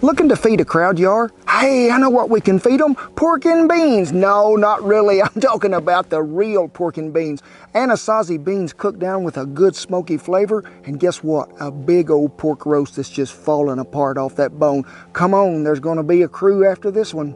Looking to feed a crowd, you are? Hey, I know what we can feed them. Pork and beans. No, not really. I'm talking about the real pork and beans. Anasazi beans cooked down with a good smoky flavor. And guess what? A big old pork roast that's just falling apart off that bone. Come on, there's going to be a crew after this one.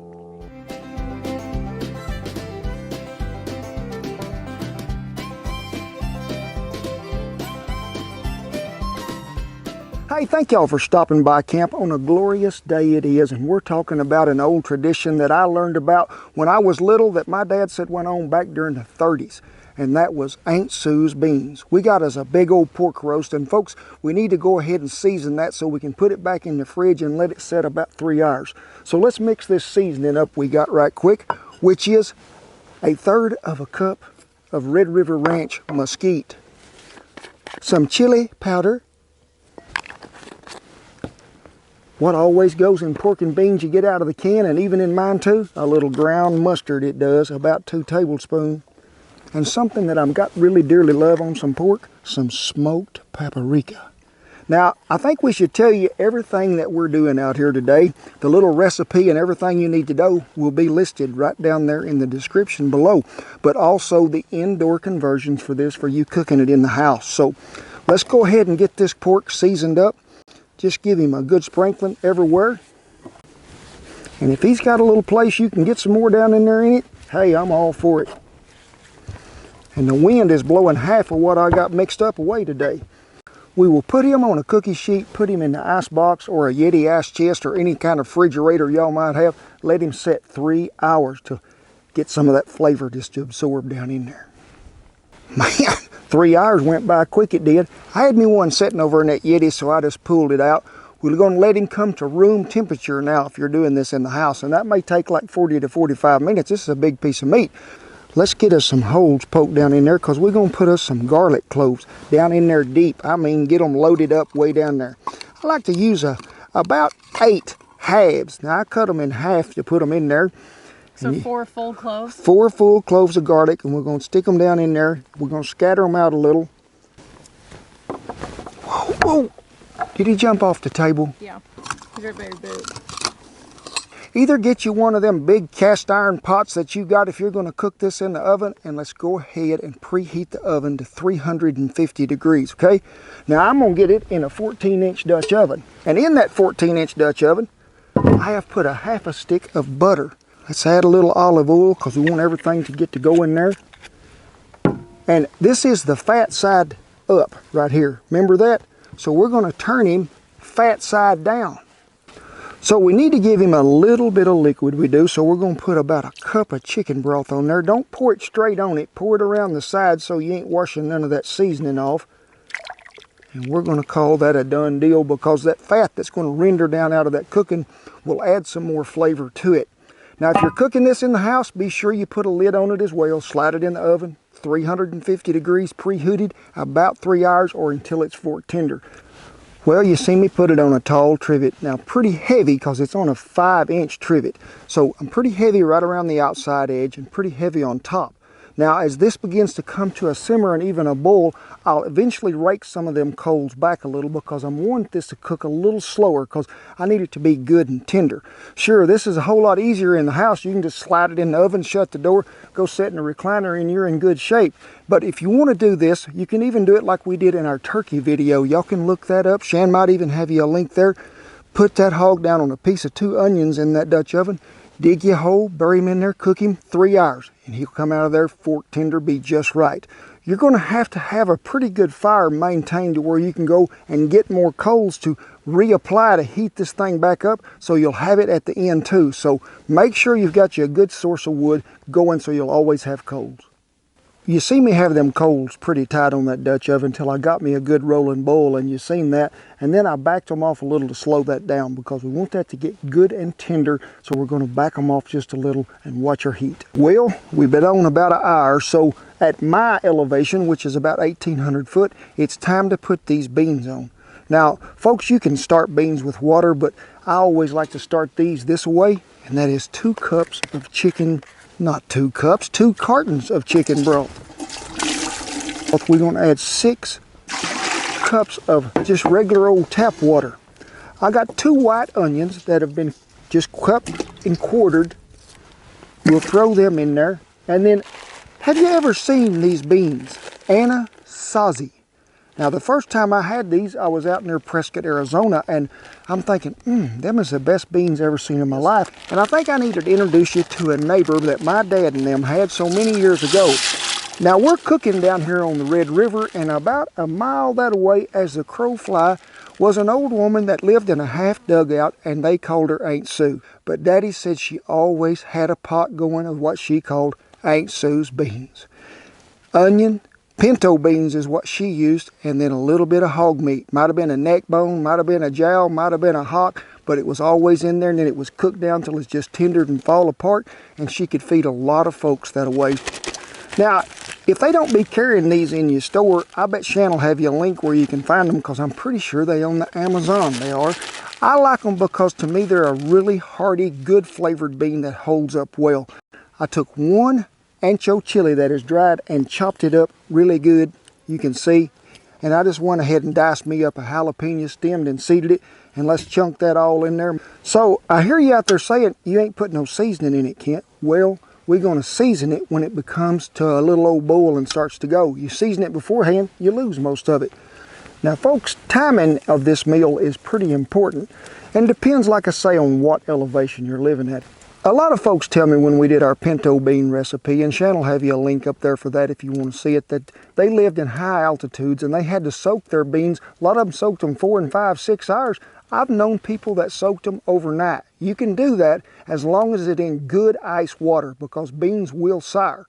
Hey, thank y'all for stopping by camp on a glorious day it is, and we're talking about an old tradition that I learned about when I was little that my dad said went on back during the 30s, and that was Aunt Sue's beans. We got us a big old pork roast, and folks, we need to go ahead and season that so we can put it back in the fridge and let it set about 3 hours. So let's mix this seasoning up we got right quick, which is 1/3 of a cup of Red River Ranch mesquite, some chili powder, what always goes in pork and beans you get out of the can, and even in mine too, a little ground mustard it does, about 2 tablespoons. And something that I've got really dearly love on some pork, some smoked paprika. Now, I think we should tell you everything that we're doing out here today. The little recipe and everything you need to know will be listed right down there in the description below. But also the indoor conversions for this, for you cooking it in the house. So let's go ahead and get this pork seasoned up. Just give him a good sprinkling everywhere. And if he's got a little place you can get some more down in there in it, hey, I'm all for it. And the wind is blowing half of what I got mixed up away today. We will put him on a cookie sheet, put him in the ice box or a Yeti ice chest or any kind of refrigerator y'all might have. Let him set 3 hours to get some of that flavor just to absorb down in there. Man, 3 hours went by quick, it did. I had me one sitting over in that Yeti, so I just pulled it out. We're going to let him come to room temperature now if you're doing this in the house, and that may take like 40 to 45 minutes. This is a big piece of meat. Let's get us some holes poked down in there because we're going to put us some garlic cloves down in there deep. I mean, get them loaded up way down there. I like to use about 8 halves. Now, I cut them in half to put them in there. So 4 full cloves? 4 full cloves of garlic, and we're going to stick them down in there. We're going to scatter them out a little. Whoa, whoa. Did he jump off the table? Yeah, they're very big. Either get you one of them big cast iron pots that you got if you're going to cook this in the oven, and let's go ahead and preheat the oven to 350 degrees, okay? Now I'm going to get it in a 14-inch Dutch oven. And in that 14-inch Dutch oven, I have put a half a stick of butter. Let's add a little olive oil because we want everything to get to go in there. And this is the fat side up right here. Remember that? So we're going to turn him fat side down. So we need to give him a little bit of liquid, we do. So we're going to put about a cup of chicken broth on there. Don't pour it straight on it. Pour it around the side so you ain't washing none of that seasoning off. And we're going to call that a done deal because that fat that's going to render down out of that cooking will add some more flavor to it. Now, if you're cooking this in the house, be sure you put a lid on it as well. Slide it in the oven, 350 degrees, preheated, about 3 hours or until it's fork tender. Well, you see me put it on a tall trivet. Now, pretty heavy because it's on a 5-inch trivet. So I'm pretty heavy right around the outside edge and pretty heavy on top. Now, as this begins to come to a simmer and even a boil, I'll eventually rake some of them coals back a little because I want this to cook a little slower because I need it to be good and tender. Sure, this is a whole lot easier in the house. You can just slide it in the oven, shut the door, go sit in the recliner, and you're in good shape. But if you want to do this, you can even do it like we did in our turkey video. Y'all can look that up. Shan might even have you a link there. Put that hog down on a piece of 2 onions in that Dutch oven. Dig your hole, bury him in there, cook him 3 hours, and he'll come out of there fork tender, be just right. You're going to have a pretty good fire maintained to where you can go and get more coals to reapply to heat this thing back up, so you'll have it at the end too. So make sure you've got you a good source of wood going so you'll always have coals. You see me have them coals pretty tight on that Dutch oven until I got me a good rolling boil, and you seen that. And then I backed them off a little to slow that down because we want that to get good and tender. So we're going to back them off just a little and watch our heat. Well, we've been on about an hour, so at my elevation, which is about 1,800 foot, it's time to put these beans on. Now, folks, you can start beans with water, but I always like to start these this way, and that is 2 cups of chicken. Not 2 cups, 2 cartons of chicken broth. We're going to add 6 cups of just regular old tap water. I got 2 white onions that have been just cupped and quartered. We'll throw them in there. And then, have you ever seen these beans? Anasazi. Now, the first time I had these, I was out near Prescott, Arizona, and I'm thinking, them is the best beans I've ever seen in my life. And I think I needed to introduce you to a neighbor that my dad and them had so many years ago. Now, we're cooking down here on the Red River, and about a mile that way, as the crow fly, was an old woman that lived in a half dugout, and they called her Aunt Sue. But Daddy said she always had a pot going of what she called Aunt Sue's beans. Onion, pinto beans is what she used, and then a little bit of hog meat. Might have been a neck bone, might have been a jowl, might have been a hock, but it was always in there, and then it was cooked down till it's just tendered and fall apart, and she could feed a lot of folks that way. Now, if they don't be carrying these in your store, I bet Shan will have you a link where you can find them, because I'm pretty sure they on the Amazon. They are. I like them because to me they're a really hearty, good flavored bean that holds up well. I took 1 ancho chili that is dried and chopped it up really good, you can see. And I just went ahead and diced me up a jalapeno, stemmed and seeded it, and let's chunk that all in there. So I hear you out there saying you ain't putting no seasoning in it, Kent. Well, we're going to season it when it becomes to a little old boil and starts to go. You season it beforehand, you lose most of it. Now folks, timing of this meal is pretty important, and depends, like I say, on what elevation you're living at. A lot of folks tell me when we did our pinto bean recipe, and Shan will have you a link up there for that if you want to see it, that they lived in high altitudes and they had to soak their beans. A lot of them soaked them 4 and 5, 6 hours. I've known people that soaked them overnight. You can do that as long as it's in good ice water, because beans will sour.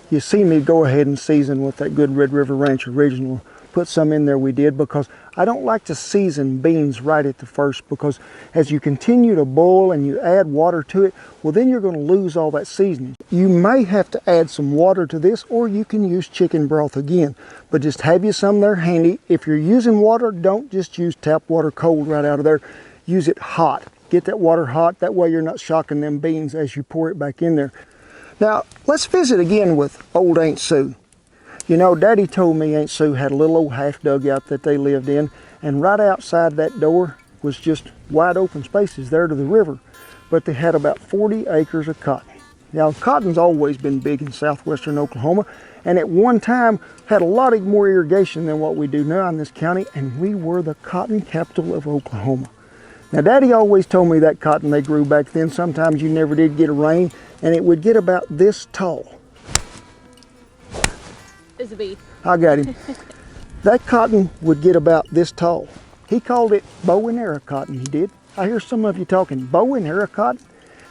You see me go ahead and season with that good Red River Ranch Original. Put some in there, we did, because I don't like to season beans right at the first, because as you continue to boil and you add water to it, well, then you're going to lose all that seasoning. You may have to add some water to this, or you can use chicken broth again, but just have you some there handy. If you're using water, don't just use tap water cold right out of there. Use it hot. Get that water hot, that way you're not shocking them beans as you pour it back in there. Now, let's visit again with old Aunt Sue. You know, Daddy told me Aunt Sue had a little old half dugout that they lived in, and right outside that door was just wide open spaces there to the river. But they had about 40 acres of cotton. Now, cotton's always been big in southwestern Oklahoma, and at one time had a lot more irrigation than what we do now in this county, and we were the cotton capital of Oklahoma. Now, Daddy always told me that cotton they grew back then, sometimes you never did get a rain, and it would get about this tall. Is a bee. I got him. That cotton would get about this tall. He called it bow and arrow cotton, he did. I hear some of you talking bow and arrow cotton.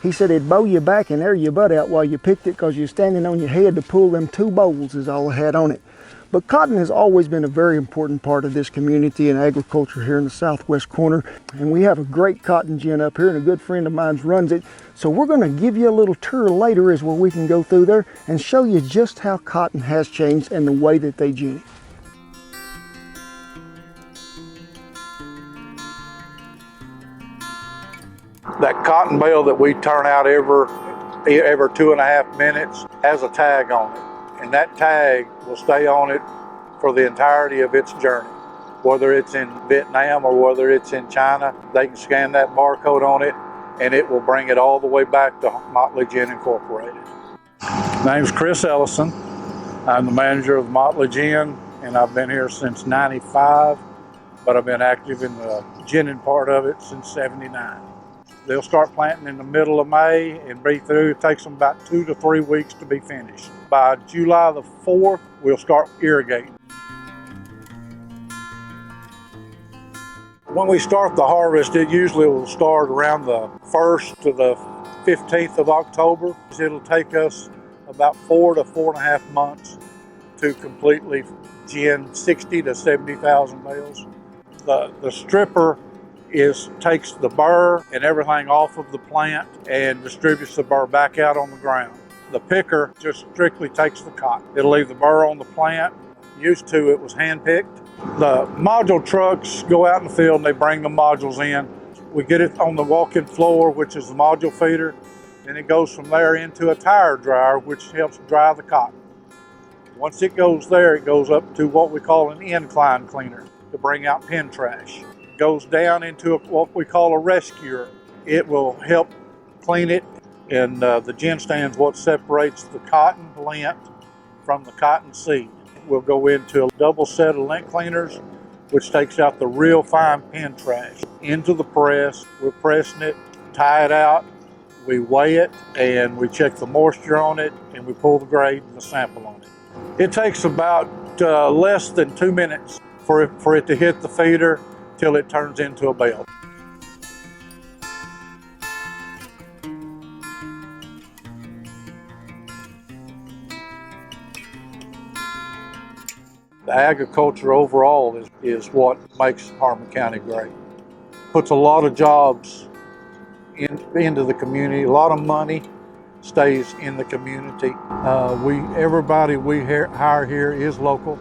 He said it'd bow you back and air your butt out while you picked it, because you're standing on your head to pull them 2 bowls is all it had on it. But cotton has always been a very important part of this community and agriculture here in the southwest corner. And we have a great cotton gin up here, and a good friend of mine runs it. So we're going to give you a little tour later as where we can go through there and show you just how cotton has changed and the way that they gin it. That cotton bale that we turn out every 2.5 minutes has a tag on it. And that tag will stay on it for the entirety of its journey. Whether it's in Vietnam or whether it's in China, they can scan that barcode on it and it will bring it all the way back to Motley Gin Incorporated. My name's Chris Ellison. I'm the manager of Motley Gin, and I've been here since '95, but I've been active in the ginning part of it since '79. They'll start planting in the middle of May and be through. It takes them about 2 to 3 weeks to be finished. By July the 4th, we'll start irrigating. When we start the harvest, it usually will start around the 1st to the 15th of October. It'll take us about 4 to 4.5 months to completely gin 60 to 70,000 bales. The stripper takes the burr and everything off of the plant and distributes the burr back out on the ground. The picker just strictly takes the cotton. It'll leave the burr on the plant. Used to, it was hand-picked. The module trucks go out in the field and they bring the modules in. We get it on the walk-in floor, which is the module feeder. Then it goes from there into a tire dryer, which helps dry the cotton. Once it goes there, it goes up to what we call an incline cleaner to bring out pen trash. It goes down into what we call a rescuer. It will help clean it, and the gin stand is what separates the cotton lint from the cotton seed. We'll go into a double set of lint cleaners, which takes out the real fine pen trash. Into the press, we're pressing it, tie it out, we weigh it, and we check the moisture on it, and we pull the grade and the sample on it. It takes about less than 2 minutes for it to hit the feeder till it turns into a belt. The agriculture overall is what makes Harmon County great. Puts a lot of jobs into the community. A lot of money stays in the community. Everybody we hire here is local.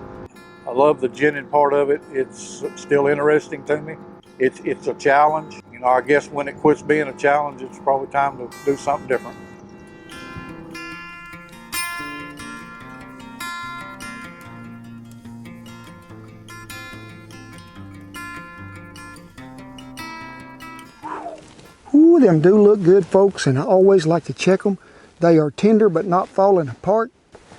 I love the ginning part of it. It's still interesting to me. It's a challenge. You know, I guess when it quits being a challenge, it's probably time to do something different. Ooh, them do look good, folks, and I always like to check them. They are tender but not falling apart.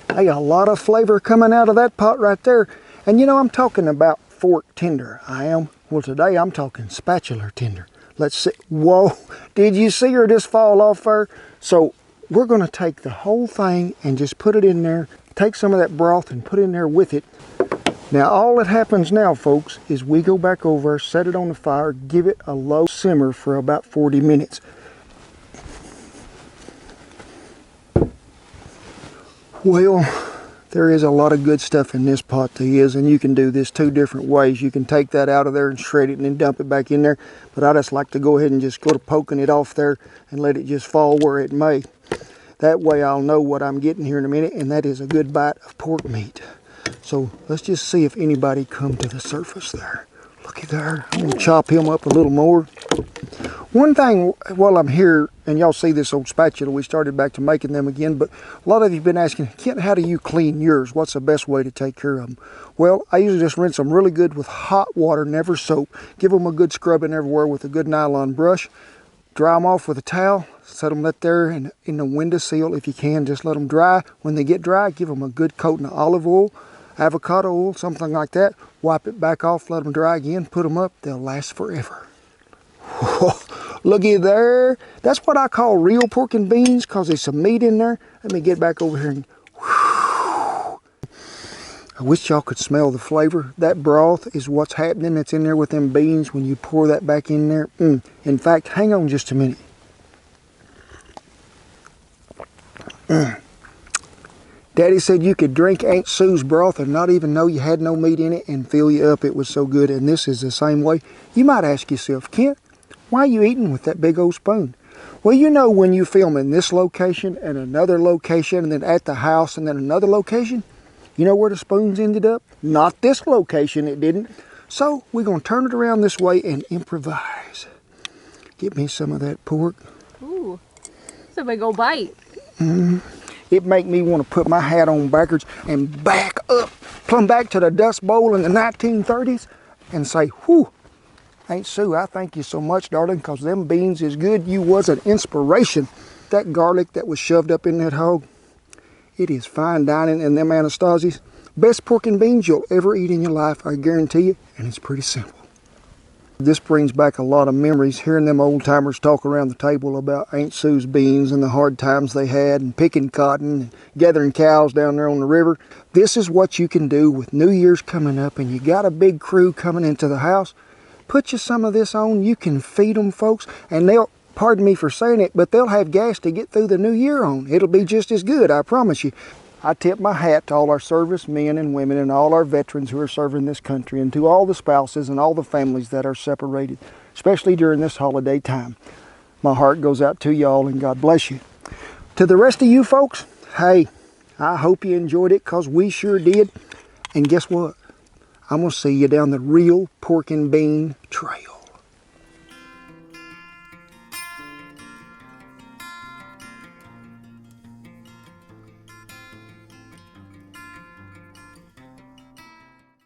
They got a lot of flavor coming out of that pot right there. And you know, I'm talking about fork tender. I am. Well, today I'm talking spatula tender. Let's see. Whoa, did you see her just fall off there? So we're going to take the whole thing and just put it in there. Take some of that broth and put it in there with it. Now all that happens now, folks, is we go back over, set it on the fire, give it a low simmer for about 40 minutes. Well, there is a lot of good stuff in this pot there is, and you can do this 2 different ways. You can take that out of there and shred it and then dump it back in there, but I just like to go ahead and just go to poking it off there and let it just fall where it may. That way I'll know what I'm getting here in a minute, and that is a good bite of pork meat. So let's just see if anybody come to the surface there. Looky there. I'm gonna chop him up a little more. One thing while I'm here, and y'all see this old spatula, we started back to making them again, but a lot of you have been asking, Kent, how do you clean yours? What's the best way to take care of them? Well, I usually just rinse them really good with hot water, never soap. Give them a good scrubbing everywhere with a good nylon brush. Dry them off with a towel. Set them let there in the windowsill if you can. Just let them dry. When they get dry, give them a good coating of olive oil, avocado oil, something like that. Wipe it back off, let them dry again, put them up. They'll last forever. Looky there. That's what I call real pork and beans, because there's some meat in there. Let me get back over here and I wish y'all could smell the flavor. That broth is what's happening that's in there with them beans when you pour that back in there. In fact, hang on just a minute. Daddy said you could drink Aunt Sue's broth and not even know you had no meat in it and fill you up. It was so good, and this is the same way. You might ask yourself, Kent, why are you eating with that big old spoon? Well, you know, when you film in this location and another location and then at the house and then another location, you know where the spoons ended up? Not this location, it didn't. So we're going to turn it around this way and improvise. Get me some of that pork. Ooh, it's a big old bite. It make me want to put my hat on backwards and back up, plumb back to the Dust Bowl in the 1930s and say, whew, Aunt Sue, I thank you so much, darling, because them beans is good. You was an inspiration. That garlic that was shoved up in that hog, it is fine dining, and them Anastasi's. Best pork and beans you'll ever eat in your life, I guarantee you, and it's pretty simple. This brings back a lot of memories, hearing them old timers talk around the table about Aunt Sue's beans and the hard times they had, and picking cotton and gathering cows down there on the river. This is what you can do with New Year's coming up and you got a big crew coming into the house. Put you some of this on, you can feed them, folks, and they'll, pardon me for saying it, but they'll have gas to get through the new year on. It'll be just as good, I promise you. I tip my hat to all our service men and women and all our veterans who are serving this country, and to all the spouses and all the families that are separated, especially during this holiday time. My heart goes out to y'all, and God bless you. To the rest of you folks, hey, I hope you enjoyed it, because we sure did. And guess what? I'm going to see you down the real pork and bean trail.